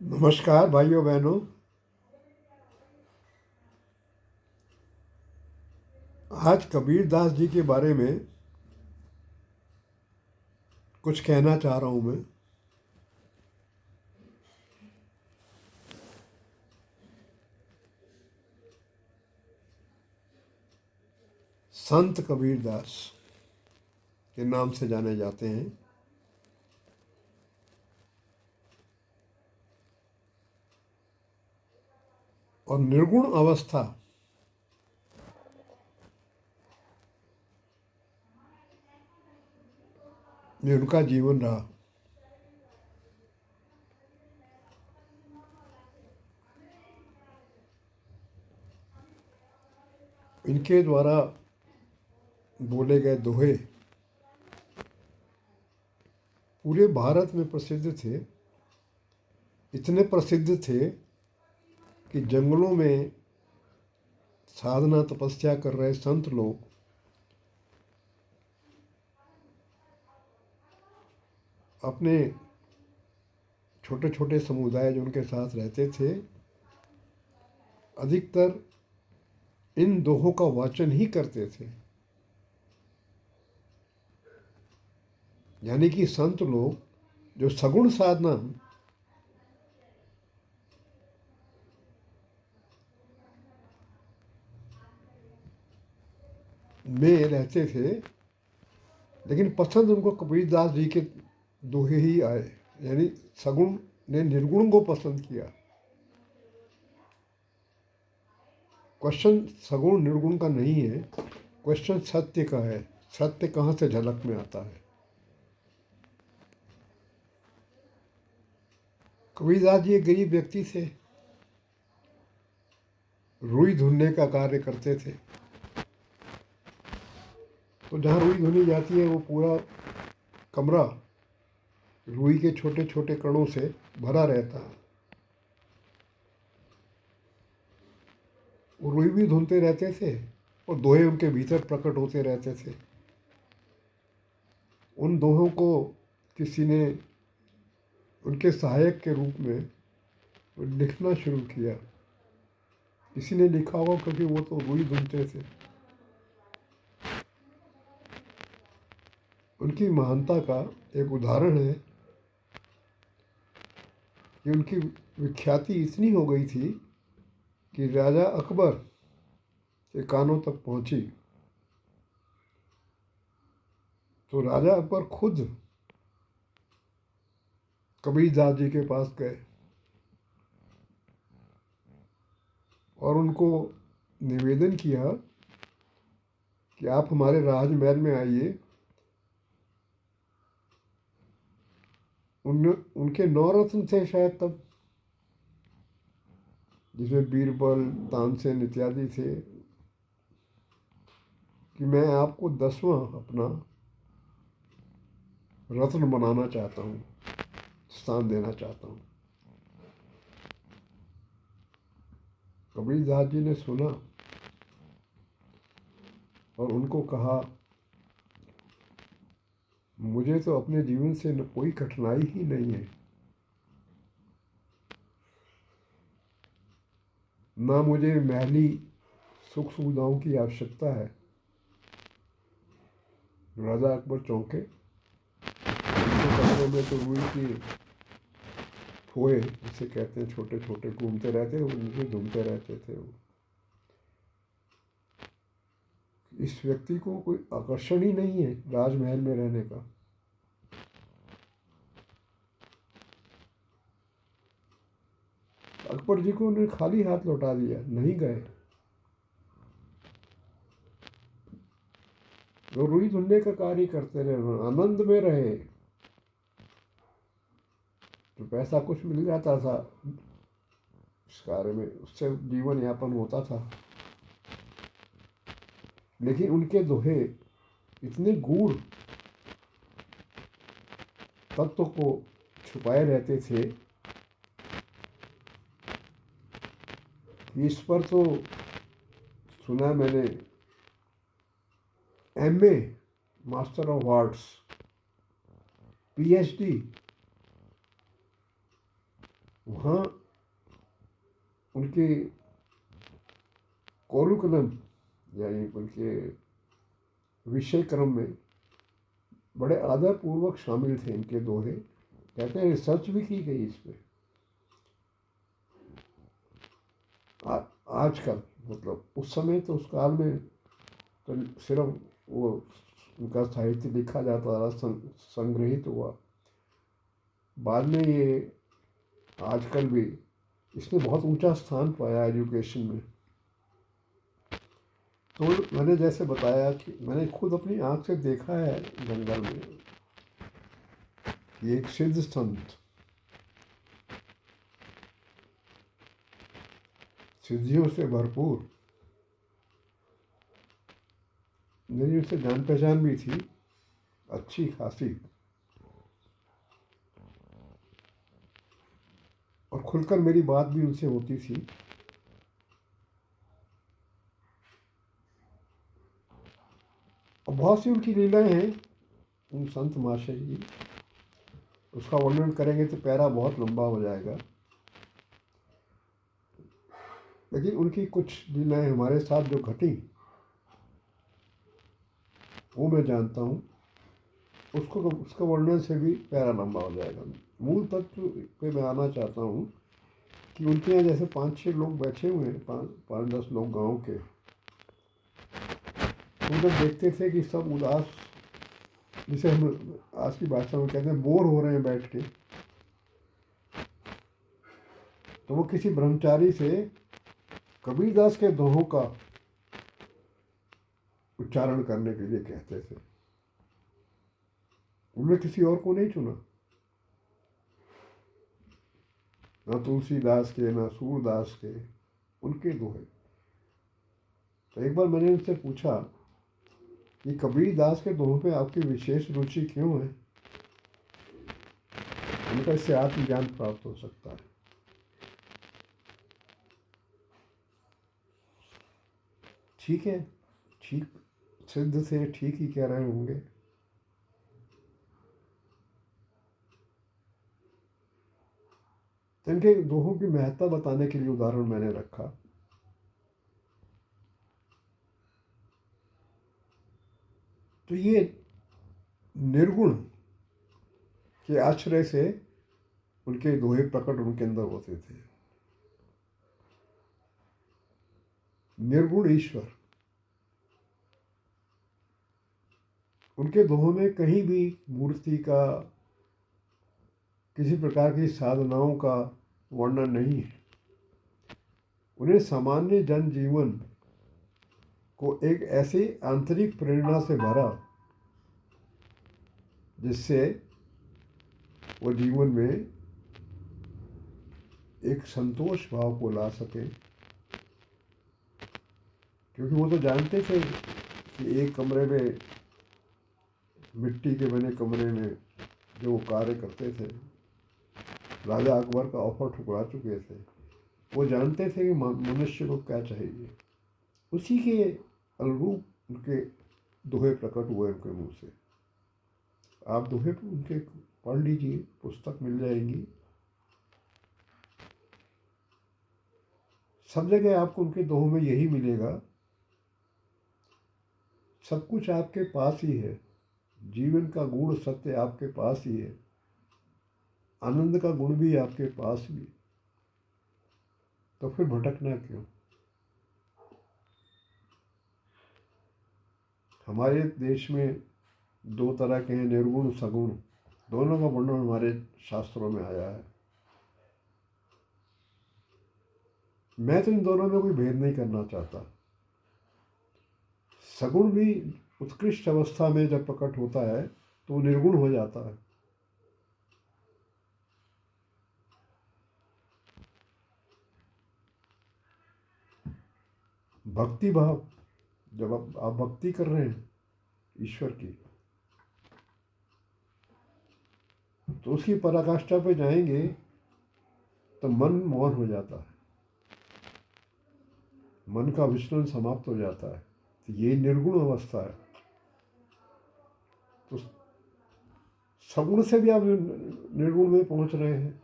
नमस्कार भाइयों बहनों। आज कबीर दास जी के बारे में कुछ कहना चाह रहा हूँ मैं। संत कबीर दास के नाम से जाने जाते हैं। और निर्गुण अवस्था में उनका जीवन रहा। इनके द्वारा बोले गए दोहे पूरे भारत में प्रसिद्ध थे। इतने प्रसिद्ध थे कि जंगलों में साधना तपस्या कर रहे संत लोग अपने छोटे छोटे समुदाय जो उनके साथ रहते थे, अधिकतर इन दोहों का वाचन ही करते थे। यानी कि संत लोग जो सगुण साधना में रहते थे, लेकिन पसंद उनको कबीर दास जी के दोहे ही आए। यानी सगुण ने निर्गुण को पसंद किया। क्वेश्चन सगुण निर्गुण का नहीं है, क्वेश्चन सत्य का है। सत्य कहाँ से झलक में आता है। कबीर दास जी एक गरीब व्यक्ति थे, रुई धुनने का कार्य करते थे। तो जहाँ रुई धुनी जाती है वो पूरा कमरा रुई के छोटे छोटे कणों से भरा रहता है। वो रुई भी धुनते रहते थे और दोहे उनके भीतर प्रकट होते रहते थे। उन दोहों को किसी ने उनके सहायक के रूप में लिखना शुरू किया। किसी ने लिखा होगा क्योंकि वो तो रुई धुनते थे। उनकी महानता का एक उदाहरण है कि उनकी विख्याति इतनी हो गई थी कि राजा अकबर के कानों तक पहुंची। तो राजा अकबर खुद कबीर दास जी के पास गए और उनको निवेदन किया कि आप हमारे राजमहल में आइए। उनके 9 रत्न थे शायद तब, जिसमें बीरबल तानसेन इत्यादि थे, कि मैं आपको 10वां अपना रत्न बनाना चाहता हूँ, स्थान देना चाहता हूँ। कबीर दास जी ने सुना और उनको कहा, मुझे तो अपने जीवन से कोई कठिनाई ही नहीं है, ना मुझे महली सुख सुविधाओं की आवश्यकता है। राजा अकबर चौंके। उनके कमरे में तो रुई की फोए जिसे कहते हैं छोटे छोटे घूमते रहते, उनसे घूमते रहते थे। वो इस व्यक्ति को कोई आकर्षण ही नहीं है राजमहल में रहने का। अकबर जी को उन्हें खाली हाथ लौटा दिया, नहीं गए। वो रुई धुनने का कार्य करते रहे, आनंद में रहे। तो पैसा कुछ मिल जाता था इस कार्य में, उससे जीवन यापन होता था। लेकिन उनके दोहे इतने गूढ़ तत्व को छुपाए रहते थे कि इस पर तो सुना मैंने MA master of arts, PhD वहाँ उनके कोरुकुलम यानी उनके विषय क्रम में बड़े आदरपूर्वक शामिल थे इनके दोहे। कहते हैं रिसर्च भी की गई इस पर। आजकल मतलब उस समय तो उस काल में तो सिर्फ वो उनका साहित्य लिखा जाता रहा, संग्रहित हुआ। बाद में ये आजकल भी इसने बहुत ऊंचा स्थान पाया एजुकेशन में। तो मैंने जैसे बताया कि मैंने खुद अपनी आंख से देखा है जंगल में कि एक सिद्ध संत सिद्धियों से भरपूर, मेरी उससे जान पहचान भी थी अच्छी खासी, और खुलकर मेरी बात भी उनसे होती थी। और बहुत सी उनकी लीलाएं हैं उन संत महाशय की, उसका वर्णन करेंगे तो प्यारा बहुत लंबा हो जाएगा। लेकिन उनकी कुछ लीलाएं हमारे साथ जो घटी वो मैं जानता हूँ, उसको उसका वर्णन से भी प्यारा लंबा हो जाएगा। मूल तत्व पे मैं आना चाहता हूँ कि उनके यहाँ जैसे 5-6 लोग बैठे हुए हैं, 5-10 लोग गांव के, तो जब देखते थे कि सब उदास, जिसे हम आज की भाषा में कहते हैं बोर हो रहे हैं बैठ के, तो वो किसी ब्रह्मचारी से कबीरदास के दोहों का उच्चारण करने के लिए कहते थे। उन्होंने किसी और को नहीं चुना, ना तुलसीदास के ना सूरदास के, उनके दोहे। तो एक बार मैंने उनसे पूछा कि कबीरदास के दोहों पे आपकी विशेष रुचि क्यों है? उनका इससे आत्मज्ञान प्राप्त हो सकता है। ठीक है, ठीक सिद्ध से ठीक ही कह रहे होंगे। तो इनके दोहों की महत्ता बताने के लिए उदाहरण मैंने रखा। तो ये निर्गुण के आश्रय से उनके दोहे प्रकट उनके अंदर होते थे। निर्गुण ईश्वर, उनके दोहों में कहीं भी मूर्ति का, किसी प्रकार की साधनाओं का वर्णन नहीं है। उन्हें सामान्य जनजीवन को एक ऐसी आंतरिक प्रेरणा से भरा जिससे वो जीवन में एक संतोष भाव को ला सके। क्योंकि वो तो जानते थे कि एक कमरे में, मिट्टी के बने कमरे में जो वो कार्य करते थे, राजा अकबर का ऑफर ठुकरा चुके थे। वो जानते थे कि मनुष्य को क्या चाहिए। उसी के अनुरूप उनके दोहे प्रकट हुए उनके मुंह से। आप दोहे उनके पढ़ लीजिए, पुस्तक मिल जाएगी। सब जगह आपको उनके दोहों में यही मिलेगा, सब कुछ आपके पास ही है, जीवन का गूढ़ सत्य आपके पास ही है, आनंद का गुण भी आपके पास भी, तो फिर भटकना क्यों? हमारे देश में 2 तरह के हैं, निर्गुण सगुण, दोनों का वर्णन हमारे शास्त्रों में आया है। मैं तो इन दोनों में कोई भेद नहीं करना चाहता। सगुण भी उत्कृष्ट अवस्था में जब प्रकट होता है तो वो निर्गुण हो जाता है। भक्ति भाव, जब आप भक्ति कर रहे हैं ईश्वर की, तो उसकी पराकाष्ठा पे जाएंगे तो मन मौन हो जाता है, मन का विचलन समाप्त हो जाता है। तो ये निर्गुण अवस्था है। तो सगुण से भी आप निर्गुण में पहुंच रहे हैं।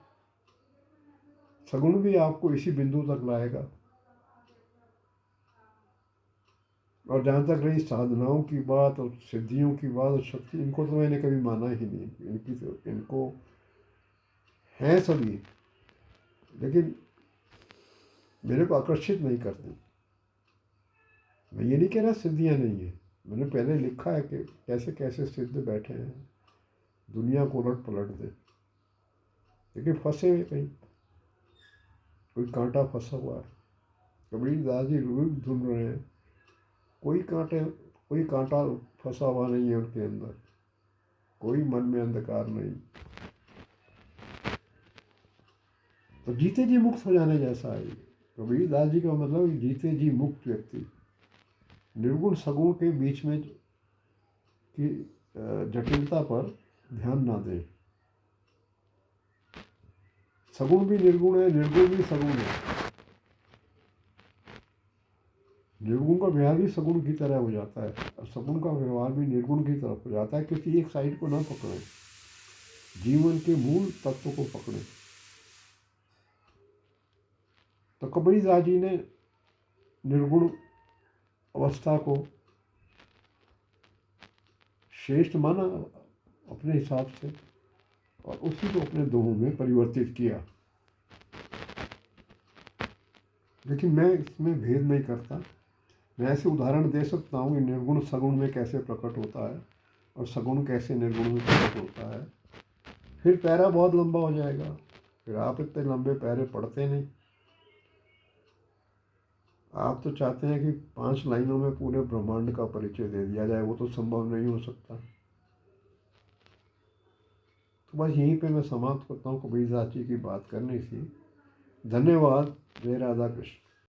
सगुण भी आपको इसी बिंदु तक लाएगा। और जहाँ तक रही साधनाओं की बात और सिद्धियों की बात और शक्ति, इनको तो मैंने कभी माना ही नहीं। इनको हैं सभी, लेकिन मेरे को आकर्षित नहीं करती। मैं ये नहीं कह रहा सिद्धियाँ नहीं है, मैंने पहले लिखा है कि कैसे कैसे सिद्ध बैठे हैं, दुनिया को उलट पलट दे, लेकिन फंसे हुए कहीं, कोई कांटा फंसा हुआ है। कबीरदास जी रूप ढूंढ रहे हैं, कोई कांटा फंसा हुआ नहीं है उनके अंदर, कोई मन में अंधकार नहीं। तो जीते जी मुक्त हो जाने जैसा है। कबीरदास जी का मतलब जीते जी मुक्त व्यक्ति, निर्गुण सगुण के बीच में की जटिलता पर ध्यान ना दें। सगुण भी निर्गुण है, निर्गुण भी सगुण है। निर्गुण का व्यवहार भी सगुण की तरह हो जाता है और सगुण का व्यवहार भी निर्गुण की तरफ हो जाता है। किसी एक साइड को ना पकड़ें, जीवन के मूल तत्व को पकड़ें। तो कबीरदास जी ने निर्गुण अवस्था को श्रेष्ठ माना अपने हिसाब से और उसी को अपने दोहों में परिवर्तित किया। लेकिन मैं इसमें भेद नहीं करता। मैं ऐसे उदाहरण दे सकता हूँ कि निर्गुण सगुण में कैसे प्रकट होता है और सगुण कैसे निर्गुण में प्रकट होता है। फिर पैरा बहुत लंबा हो जाएगा, फिर आप इतने लंबे पैरे पढ़ते नहीं। आप तो चाहते हैं कि 5 लाइनों में पूरे ब्रह्मांड का परिचय दे दिया जाए, वो तो संभव नहीं हो सकता। तो बस यहीं पे मैं समाप्त करता हूँ। कबीरदास जी की बात करनी थी। धन्यवाद। जय राधा कृष्ण।